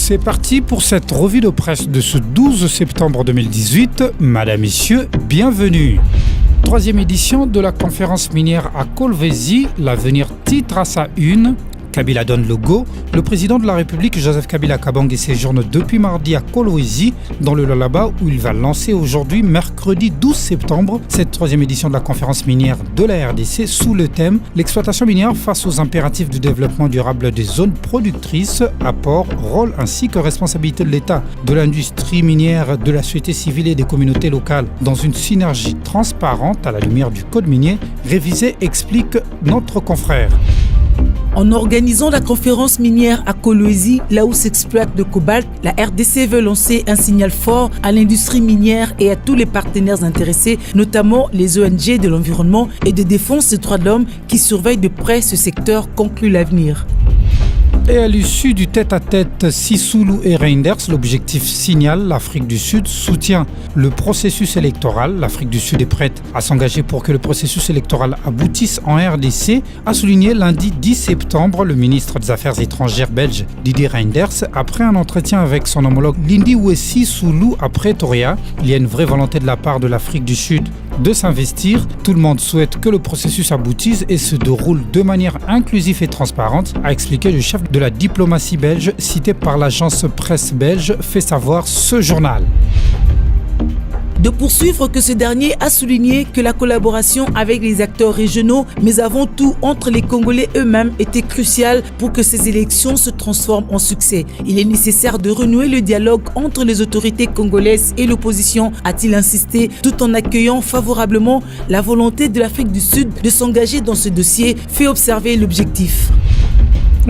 C'est parti pour cette revue de presse de ce 12 septembre 2018. Madame, Messieurs, bienvenue. Troisième édition de la conférence minière à Kolwezi. L'avenir titre à sa une. Kabila donne le go. Le président de la République, Joseph Kabila Kabange, séjourne depuis mardi à Kolwezi, dans le Lualaba, où il va lancer aujourd'hui, mercredi 12 septembre, cette troisième édition de la conférence minière de la RDC sous le thème « L'exploitation minière face aux impératifs du développement durable des zones productrices, apport, rôle ainsi que responsabilité de l'État, de l'industrie minière, de la société civile et des communautés locales dans une synergie transparente à la lumière du code minier », révisé, explique notre confrère. En organisant la conférence minière à Kolwezi, là où s'exploite le cobalt, la RDC veut lancer un signal fort à l'industrie minière et à tous les partenaires intéressés, notamment les ONG de l'environnement et de défense des droits de l'homme qui surveillent de près ce secteur, conclut l'avenir. Et à l'issue du tête-à-tête Sisulu et Reinders, l'objectif signale l'Afrique du Sud soutient le processus électoral. L'Afrique du Sud est prête à s'engager pour que le processus électoral aboutisse en RDC, a souligné lundi 10 septembre le ministre des Affaires étrangères belge Didier Reinders après un entretien avec son homologue Lindiwe Sisulu à Pretoria. Il y a une vraie volonté de la part de l'Afrique du Sud de s'investir. Tout le monde souhaite que le processus aboutisse et se déroule de manière inclusive et transparente, a expliqué le chef de la diplomatie belge cité par l'agence presse belge, fait savoir ce journal. De poursuivre que ce dernier a souligné que la collaboration avec les acteurs régionaux, mais avant tout entre les Congolais eux-mêmes, était cruciale pour que ces élections se transforment en succès. Il est nécessaire de renouer le dialogue entre les autorités congolaises et l'opposition, a-t-il insisté, tout en accueillant favorablement la volonté de l'Afrique du Sud de s'engager dans ce dossier, fait observer l'objectif.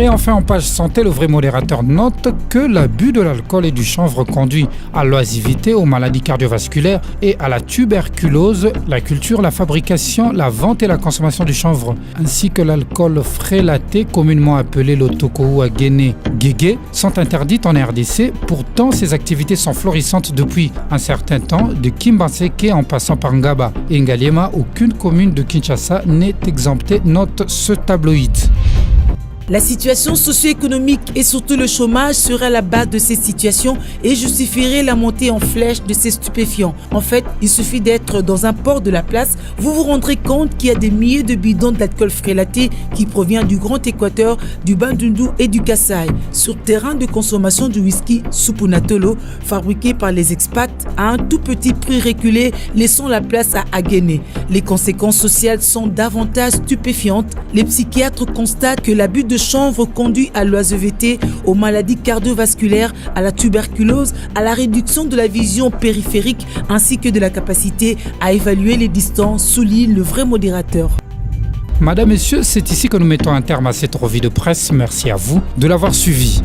Et enfin, en page santé, le vrai modérateur note que l'abus de l'alcool et du chanvre conduit à l'oisivité, aux maladies cardiovasculaires et à la tuberculose. La culture, la fabrication, la vente et la consommation du chanvre, ainsi que l'alcool frélaté, communément appelé le tokou à Guéné Guégué, sont interdites en RDC. Pourtant, ces activités sont florissantes depuis un certain temps. De Kimbanseke en passant par Ngaba et Ngaliema, aucune commune de Kinshasa n'est exemptée, note ce tabloïd. La situation socio-économique et surtout le chômage serait à la base de ces situations et justifierait la montée en flèche de ces stupéfiants. En fait, il suffit d'être dans un port de la place, vous vous rendrez compte qu'il y a des milliers de bidons d'alcool frélaté qui provient du Grand Équateur, du Bandundu et du Kasaï, sur terrain de consommation du whisky Supunatolo, fabriqué par les expats à un tout petit prix reculé, laissant la place à Aguéné. Les conséquences sociales sont davantage stupéfiantes. Les psychiatres constatent que l'abus de chanvre conduit à l'oisiveté, aux maladies cardiovasculaires, à la tuberculose, à la réduction de la vision périphérique ainsi que de la capacité à évaluer les distances, souligne le vrai modérateur. Madame, Messieurs, c'est ici que nous mettons un terme à cette revue de presse. Merci à vous de l'avoir suivi.